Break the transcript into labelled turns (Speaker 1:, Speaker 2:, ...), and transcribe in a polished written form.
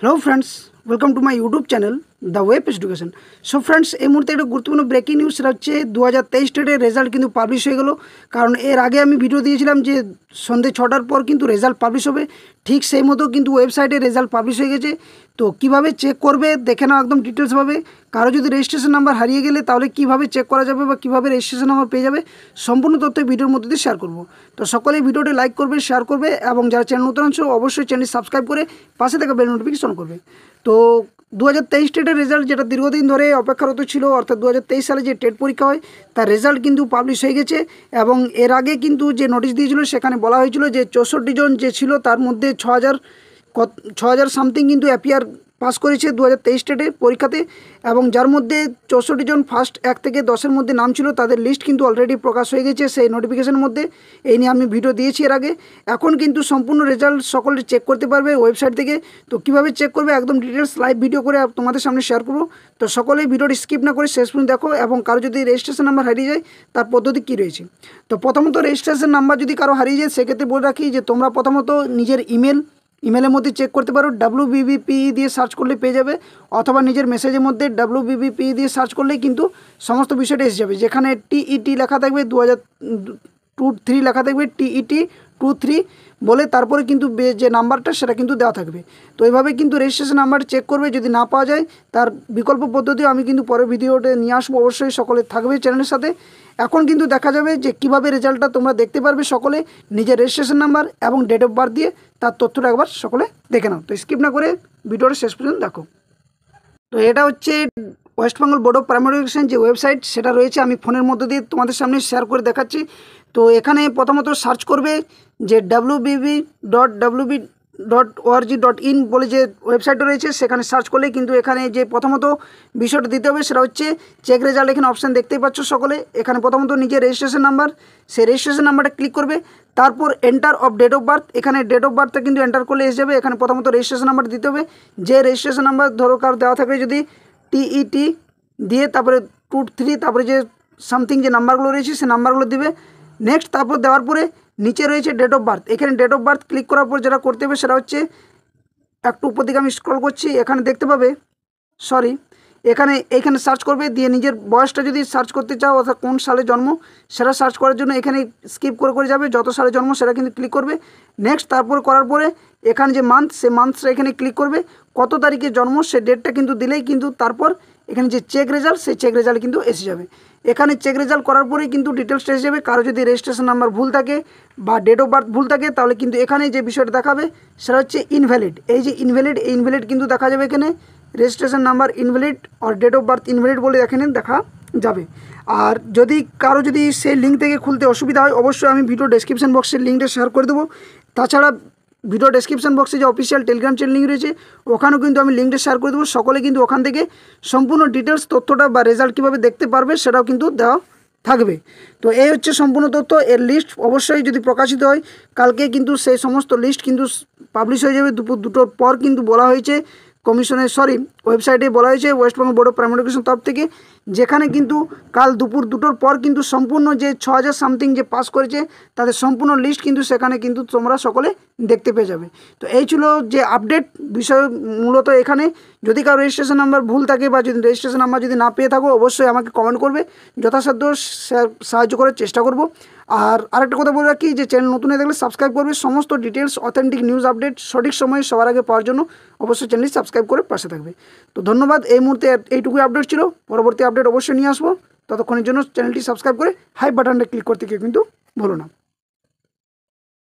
Speaker 1: Hello friends, welcome to my YouTube channel the web education. So friends, এই মুহূর্তে একটা গুরুত্বপূর্ণ ব্রেকিং নিউজ সেটা হচ্ছে 2023 টেটের রেজাল্ট কিন্তু পাবলিশ হয়ে গেল। কারণ এর আগে আমি ভিডিও দিয়েছিলাম যে সন্ধ্যে 6টার পর কিন্তু রেজাল্ট পাবলিশ হবে, ঠিক সেই মতো কিন্তু ওয়েবসাইটে রেজাল্ট পাবলিশ হয়ে গেছে। তো কিভাবে চেক করবে দেখে নাও একদম ডিটেলসভাবে। কারো যদি রেজিস্ট্রেশন নাম্বার হারিয়ে গেলে তাহলে কীভাবে চেক করা যাবে বা কীভাবে রেজিস্ট্রেশন নাম্বার পেয়ে যাবে, সম্পূর্ণ তথ্য ভিডিওর মধ্যে দিয়ে শেয়ার করবো। তো সকলেই ভিডিওটি লাইক করবে, শেয়ার করবে এবং যারা চ্যানেল নতুন আছো অবশ্যই চ্যানেল সাবস্ক্রাইব করে পাশে থাকা বেল নোটিফিকেশন করবে। তো 2023 টেটের রেজাল্ট যেটা দীর্ঘদিন ধরে অপেক্ষারত ছিল, অর্থাৎ 2023 সালে যে টেট পরীক্ষা হয় তার রেজাল্ট কিন্তু পাবলিশ হয়ে গেছে। এবং এর আগে কিন্তু যে নোটিশ দিয়েছিল সেখানে বলা হয়েছিল যে 64 জন যে ছিল তার মধ্যে 6,000 সামথিং কিন্তু অ্যাপিয়ার পাস করেছে 2023 টেটে পরীক্ষাতে, এবং যার মধ্যে 64 জন ফার্স্ট 1 থেকে 10-এর মধ্যে নাম ছিল তাদের লিস্ট কিন্তু অলরেডি প্রকাশ হয়ে গেছে সেই নোটিফিকেশনের মধ্যে। এই নিয়ে আমি ভিডিও দিয়েছি এর আগে। এখন কিন্তু সম্পূর্ণ রেজাল্ট সকলে চেক করতে পারবে ওয়েবসাইট থেকে। তো কীভাবে চেক করবে একদম ডিটেলস লাইভ ভিডিও করে তোমাদের সামনে শেয়ার করবো। তো সকলেই ভিডিওটি স্কিপ না করে শেষ পর্যন্ত দেখো, এবং কারো যদি রেজিস্ট্রেশন নাম্বার হারিয়ে যায় তার পদ্ধতি কী রয়েছে। তো প্রথমত রেজিস্ট্রেশন নাম্বার যদি কারো হারিয়ে যায় সেক্ষেত্রে বলে রাখি যে তোমরা প্রথমত নিজের ইমেলের মধ্যে চেক করতে পারো, WBBPE দিয়ে সার্চ করলে পেয়ে যাবে, অথবা নিজের মেসেজের মধ্যে WBBPE দিয়ে সার্চ করলেই কিন্তু সমস্ত বিষয়টা এসে যাবে। যেখানে TET লেখা থাকবে 2023 লেখা থাকবে, TET 23 বলে তারপরে কিন্তু যে নাম্বারটা সেটা কিন্তু দেওয়া থাকবে। তো এইভাবে কিন্তু রেজিস্ট্রেশন নাম্বার চেক করবে। যদি না পাওয়া যায় তার বিকল্প পদ্ধতিও আমি কিন্তু পরের ভিডিওতে নিয়ে আসবো, অবশ্যই সকলে থাকবে চ্যানেলের সাথে। এখন কিন্তু দেখা যাবে যে কীভাবে রেজাল্টটা তোমরা দেখতে পারবে সকলে নিজের রেজিস্ট্রেশন নাম্বার এবং ডেট অফ বার্থ দিয়ে তার তথ্যটা একবার সকলে দেখে নাও। তো স্কিপ না করে ভিডিওটা শেষ পর্যন্ত দেখো। তো এটা হচ্ছে West Bengal board of primary education যে ওয়েবসাইট সেটা রয়েছে, আমি ফোনের মধ্যে দিয়ে তোমাদের সামনে শেয়ার করে দেখাচ্ছি। তো এখানে প্রথমত সার্চ করবে যে wbb.wb.org.in বলে যে ওয়েবসাইটটা রয়েছে, সেখানে সার্চ করলে কিন্তু এখানে যে প্রথমত বিষয়টা দিতে হবে সেটা হচ্ছে চেক রেজাল্ট। এখানে অপশান দেখতেই পাচ্ছ সকলে। এখানে প্রথমত নিজের রেজিস্ট্রেশন নাম্বার, সেই রেজিস্ট্রেশন নাম্বারটা ক্লিক করবে, তারপর enter of date of birth. এখানে ডেট অফ বার্থটা কিন্তু এন্টার করলে এসে যাবে। এখানে প্রথমত রেজিস্ট্রেশন নাম্বার দিতে হবে, যে রেজিস্ট্রেশন নাম্বার ধরো কার দেওয়া থাকবে যদি TET দিয়ে তারপরে 23 তারপরে যে সামথিং যে নাম্বারগুলো রয়েছে সেই নাম্বারগুলো দিবে। নেক্সট তারপর দেওয়ার পরে নিচে রয়েছে ডেট অফ বার্থ। এখানে ডেট অফ বার্থ ক্লিক করার পর যেটা করতে হবে সেটা হচ্ছে একটু উপর দিকে আমি স্ক্রল করছি, এখানে দেখতে পাবে এইখানে সার্চ করবে, দিয়ে নিজের বয়সটা যদি সার্চ করতে চাও অর্থাৎ কোন সালে জন্ম সেটা সার্চ করার জন্য এখানে স্কিপ করে যাবে, যত সালে জন্ম সেটা কিন্তু ক্লিক করবে। নেক্সট তারপর করার পরে এখানে যে মান্থ সেই মান্থসটা এখানে ক্লিক করবে, কত তারিখে জন্ম সে ডেটটা কিন্তু দিলেই কিন্তু তারপর এখানে যে চেক রেজাল্ট সেই চেক রেজাল্ট কিন্তু এসে যাবে। এখানে চেক রেজাল্ট করার পরেই কিন্তু ডিটেলসটা এসে যাবে। কারো যদি রেজিস্ট্রেশন নাম্বার ভুল থাকে বা ডেট অফ বার্থ ভুল থাকে তাহলে কিন্তু এখানে যে বিষয়টা দেখাবে সেটা হচ্ছে ইনভ্যালিড। এই যে ইনভ্যালিড কিন্তু দেখা যাবে এখানে রেজিস্ট্রেশন নাম্বার ইনভ্যালিড আর ডেট অফ বার্থ ইনভ্যালিড বলে এখানে দেখা যাবে। আর যদি কারো যদি সেই লিঙ্ক থেকে খুলতে অসুবিধা হয় অবশ্যই আমি ভিডিও ডেসক্রিপশন বক্সের লিঙ্কটা শেয়ার করে দেবো। তাছাড়া ভিডিও ডেসক্রিপশন বক্সে যে অফিসিয়াল টেলিগ্রাম চ্যানেল লিঙ্ক রয়েছে ওখানেও কিন্তু আমি লিঙ্কটা শেয়ার করে দেবো। সকলে কিন্তু ওখান থেকে সম্পূর্ণ ডিটেলস তথ্যটা বা রেজাল্ট কীভাবে দেখতে পারবে সেটাও কিন্তু দেওয়া থাকবে। তো এই হচ্ছে সম্পূর্ণ তথ্য। এর লিস্ট অবশ্যই যদি প্রকাশিত হয় কালকে কিন্তু সেই সমস্ত লিস্ট কিন্তু পাবলিশ হয়ে যাবে দুপুর 2টোর পর। কিন্তু বলা হয়েছে ওয়েবসাইটে বলা হয়েছে West Bengal board of primary education তরফ থেকে, যেখানে কিন্তু কাল দুপুর 2টোর পর কিন্তু সম্পূর্ণ যে 6,000 সামথিং যে পাস করেছে তাদের সম্পূর্ণ লিস্ট কিন্তু সেখানে কিন্তু তোমরা সকলে দেখতে পেয়ে যাবে। তো এই ছিল যে আপডেট বিষয় মূলত এখানে। যদি কারো রেজিস্ট্রেশন নাম্বার ভুল থাকে বা যদি রেজিস্ট্রেশন নাম্বার যদি না পেয়ে থাকো অবশ্যই আমাকে কমেন্ট করবে, যথাসাধ্য সাহায্য করার চেষ্টা করব। আর আরেকটা কথা বলে রাখি যে চ্যানেল নতুন হয়ে থাকলে সাবস্ক্রাইব করবে, সমস্ত ডিটেলস অথেন্টিক নিউজ আপডেট সঠিক সময়ে সবার আগে পাওয়ার জন্য অবশ্যই চ্যানেলটি সাবস্ক্রাইব করে পাশে থাকবে। তো ধন্যবাদ। এই মুহূর্তে এইটুকুই আপডেট ছিল, পরবর্তী আপডেট অবশ্যই নিয়ে আসবো। ততক্ষণের জন্য চ্যানেলটি সাবস্ক্রাইব করে হাই বাটনটা ক্লিক করতে কেউ কিন্তু ভুলো না।